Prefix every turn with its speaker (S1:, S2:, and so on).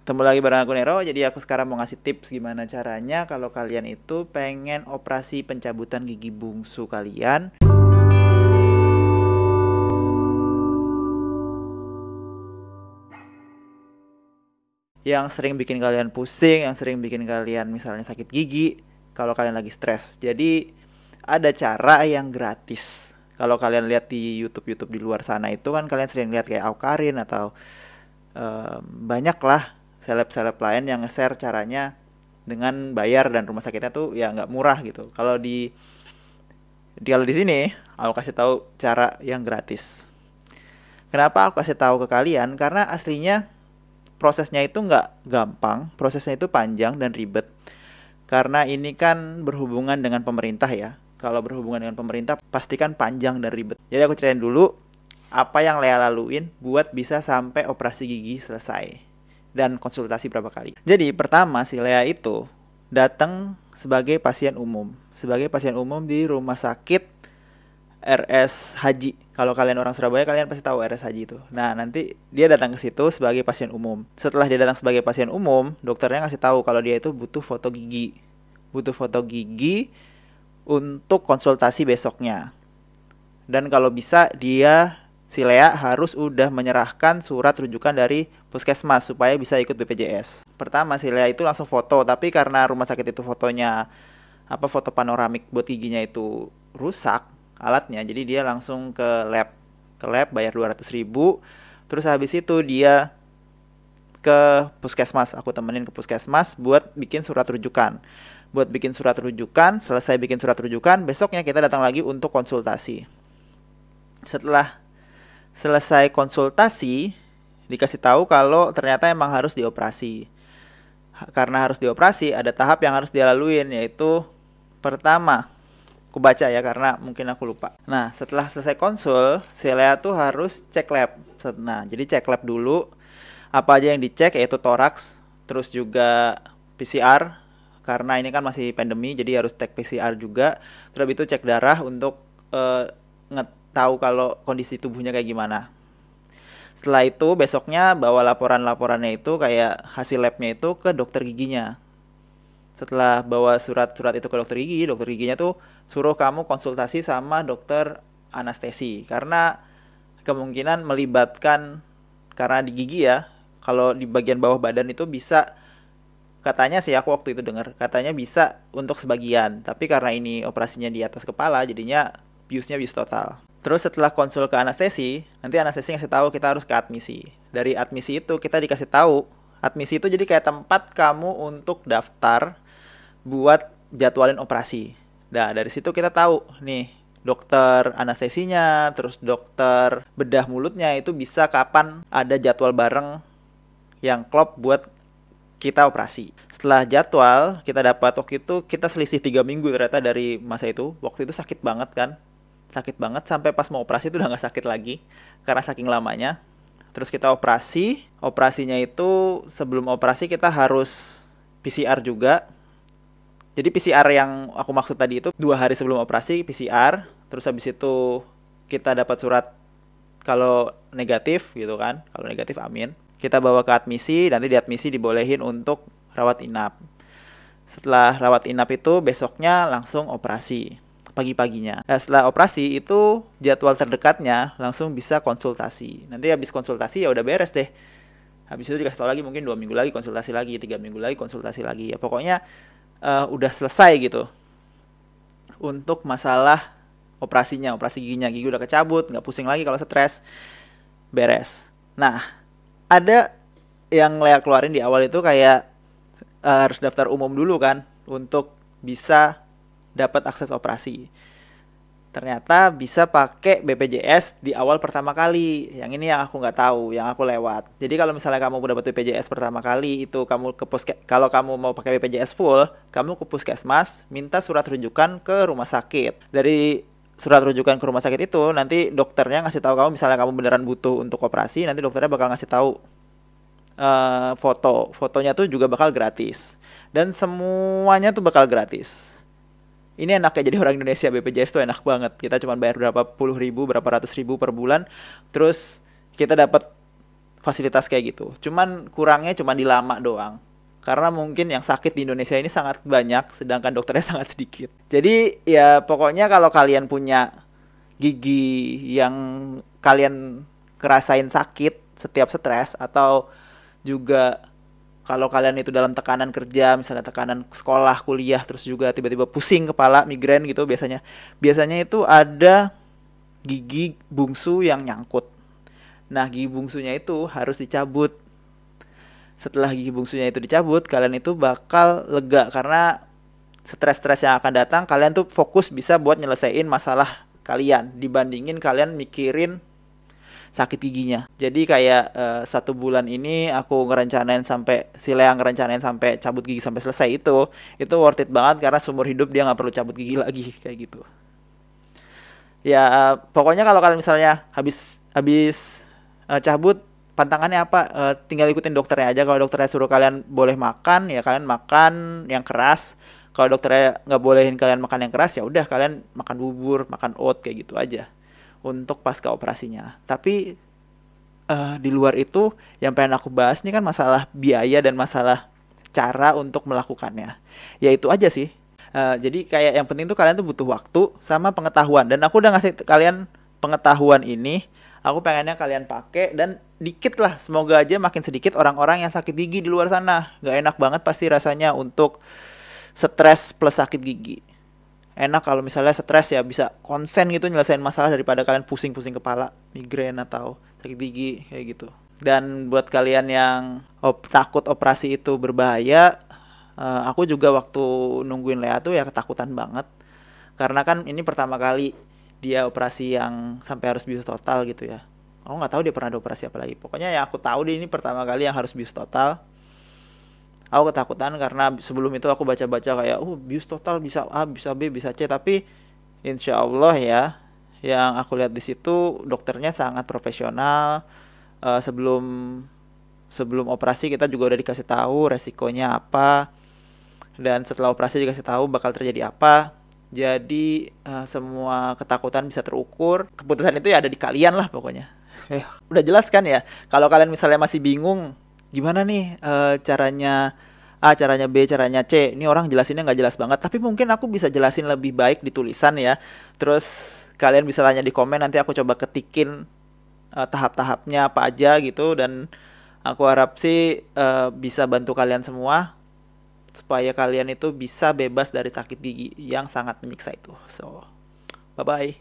S1: Ketemu lagi bareng aku Nero. Jadi aku sekarang mau ngasih tips gimana caranya kalau kalian itu pengen operasi pencabutan gigi bungsu kalian yang sering bikin kalian pusing, yang sering bikin kalian misalnya sakit gigi kalau kalian lagi stres. Jadi ada cara yang gratis. Kalau kalian lihat di YouTube di luar sana itu kan kalian sering lihat kayak Aukarin atau banyak lah seleb-seleb lain yang nge-share caranya dengan bayar dan rumah sakitnya tuh ya nggak murah gitu. Kalau di sini aku kasih tahu cara yang gratis. Kenapa aku kasih tahu ke kalian? Karena aslinya prosesnya itu nggak gampang, prosesnya itu panjang dan ribet. Karena ini kan berhubungan dengan pemerintah ya. Kalau berhubungan dengan pemerintah pastikan panjang dan ribet. Jadi aku ceritain dulu apa yang Lea laluin buat bisa sampai operasi gigi selesai dan konsultasi berapa kali. Jadi pertama si Lea itu datang sebagai pasien umum di rumah sakit RS Haji. Kalau kalian orang Surabaya kalian pasti tahu RS Haji itu. Nah, nanti dia datang ke situ sebagai pasien umum. Setelah dia datang sebagai pasien umum, dokternya ngasih tahu kalau dia itu butuh foto gigi. Butuh foto gigi untuk konsultasi besoknya. Dan kalau bisa si Lea harus udah menyerahkan surat rujukan dari puskesmas supaya bisa ikut BPJS. Pertama si Lea itu langsung foto, tapi karena rumah sakit itu fotonya foto panoramik buat giginya itu rusak alatnya, jadi dia langsung ke lab bayar 200.000. Terus habis itu dia ke puskesmas, aku temenin ke puskesmas buat bikin surat rujukan. Selesai bikin surat rujukan, besoknya kita datang lagi untuk konsultasi. Setelah selesai konsultasi, dikasih tahu kalau ternyata emang harus dioperasi. Karena harus dioperasi, ada tahap yang harus dilaluin, yaitu pertama, aku baca ya karena mungkin aku lupa. Nah, setelah selesai konsul, si Lea tuh harus cek lab. Nah, jadi cek lab dulu. Apa aja yang dicek, yaitu toraks, terus juga PCR. Karena ini kan masih pandemi, jadi harus cek PCR juga. Terus itu cek darah untuk tahu kalau kondisi tubuhnya kayak gimana. Setelah itu besoknya bawa laporannya itu kayak hasil labnya itu ke dokter giginya. Setelah bawa surat-surat itu ke dokter giginya tuh suruh kamu konsultasi sama dokter anestesi. Karena kemungkinan melibatkan, karena di gigi ya, kalau di bagian bawah badan itu bisa, katanya sih aku waktu itu dengar, katanya bisa untuk sebagian. Tapi karena ini operasinya di atas kepala, jadinya bius total. Terus setelah konsul ke anestesi, nanti anestesi ngasih tahu kita harus ke admisi. Dari admisi itu kita dikasih tahu, admisi itu jadi kayak tempat kamu untuk daftar buat jadwalin operasi. Nah, dari situ kita tahu nih dokter anestesinya, terus dokter bedah mulutnya itu bisa kapan ada jadwal bareng yang klop buat kita operasi. Setelah jadwal kita dapat, waktu itu kita selisih 3 minggu ternyata dari masa itu. Waktu itu sakit banget kan. Sakit banget sampai pas mau operasi itu udah gak sakit lagi karena saking lamanya. Terus kita operasinya itu sebelum operasi kita harus PCR juga. Jadi PCR yang aku maksud tadi itu 2 hari sebelum operasi PCR. Terus habis itu kita dapat surat kalau negatif gitu kan. Kalau negatif amin. Kita bawa ke admisi, nanti di admisi dibolehin untuk rawat inap. Setelah rawat inap itu besoknya langsung operasi pagi-paginya. Nah, setelah operasi itu jadwal terdekatnya langsung bisa konsultasi. Nanti habis konsultasi ya udah beres deh. Habis itu dikasih tahu lagi mungkin 2 minggu lagi konsultasi lagi, 3 minggu lagi konsultasi lagi. Ya pokoknya udah selesai gitu. Untuk masalah operasinya, operasi giginya, gigi udah kecabut, nggak pusing lagi kalau stres, beres. Nah, ada yang Lea keluarin di awal itu kayak harus daftar umum dulu kan untuk bisa dapat akses operasi. Ternyata bisa pakai BPJS di awal pertama kali. Yang ini yang aku nggak tahu, yang aku lewat. Jadi kalau misalnya kamu dapat BPJS pertama kali itu kamu kalau kamu mau pakai BPJS full, kamu ke puskesmas minta surat rujukan ke rumah sakit. Dari surat rujukan ke rumah sakit itu nanti dokternya ngasih tahu kamu, misalnya kamu beneran butuh untuk operasi, nanti dokternya bakal ngasih tahu fotonya tuh juga bakal gratis dan semuanya tuh bakal gratis. Ini enaknya jadi orang Indonesia, BPJS tuh enak banget. Kita cuma bayar berapa puluh ribu, berapa ratus ribu per bulan, terus kita dapat fasilitas kayak gitu. Cuman kurangnya cuma di lama doang. Karena mungkin yang sakit di Indonesia ini sangat banyak, sedangkan dokternya sangat sedikit. Jadi ya pokoknya kalau kalian punya gigi yang kalian kerasain sakit setiap stres, atau juga kalau kalian itu dalam tekanan kerja, misalnya tekanan sekolah, kuliah, terus juga tiba-tiba pusing kepala, migrain gitu, biasanya itu ada gigi bungsu yang nyangkut. Nah, gigi bungsunya itu harus dicabut. Setelah gigi bungsunya itu dicabut, kalian itu bakal lega karena stres-stres yang akan datang, kalian tuh fokus bisa buat nyelesain masalah kalian dibandingin kalian mikirin sakit giginya. Jadi kayak 1 bulan ini aku ngerencanain sampai si Lea ngerencanain sampai cabut gigi sampai selesai, itu worth it banget karena seumur hidup dia nggak perlu cabut gigi lagi kayak gitu. Ya pokoknya kalau kalian misalnya habis habis cabut, pantangannya apa? Tinggal ikutin dokternya aja. Kalau dokternya suruh kalian boleh makan, ya kalian makan yang keras. Kalau dokternya nggak bolehin kalian makan yang keras, ya udah kalian makan bubur, makan oat kayak gitu aja untuk pasca operasinya. Tapi di luar itu yang pengen aku bahas nih kan masalah biaya dan masalah cara untuk melakukannya. Ya itu aja sih. Jadi kayak yang penting tuh kalian tuh butuh waktu sama pengetahuan, dan aku udah ngasih kalian pengetahuan ini. Aku pengennya kalian pakai, dan dikit lah, semoga aja makin sedikit orang-orang yang sakit gigi di luar sana. Gak enak banget pasti rasanya untuk stres plus sakit gigi. Enak kalau misalnya stres ya bisa konsen gitu nyelesain masalah daripada kalian pusing-pusing kepala, migrain atau sakit gigi kayak gitu. Dan buat kalian yang takut operasi itu berbahaya, aku juga waktu nungguin Lea tuh ya ketakutan banget. Karena kan ini pertama kali dia operasi yang sampai harus bius total gitu ya. Aku nggak tahu dia pernah ada operasi apa lagi. Pokoknya ya aku tahu dia ini pertama kali yang harus bius total. Aku ketakutan karena sebelum itu aku baca-baca kayak bius total bisa A, bisa B, bisa C, tapi insya Allah ya yang aku lihat di situ dokternya sangat profesional. Sebelum sebelum operasi kita juga udah dikasih tahu resikonya apa, dan setelah operasi dikasih tahu bakal terjadi apa. Jadi semua ketakutan bisa terukur. Keputusan itu ya ada di kalian lah pokoknya. Udah jelas kan ya. Kalau kalian misalnya masih bingung gimana nih caranya A, caranya B, caranya C, ini orang jelasinnya nggak jelas banget, tapi mungkin aku bisa jelasin lebih baik di tulisan ya. Terus kalian bisa tanya di komen, nanti aku coba ketikin tahap-tahapnya apa aja gitu, dan aku harap sih bisa bantu kalian semua supaya kalian itu bisa bebas dari sakit gigi yang sangat menyiksa itu. So, bye-bye.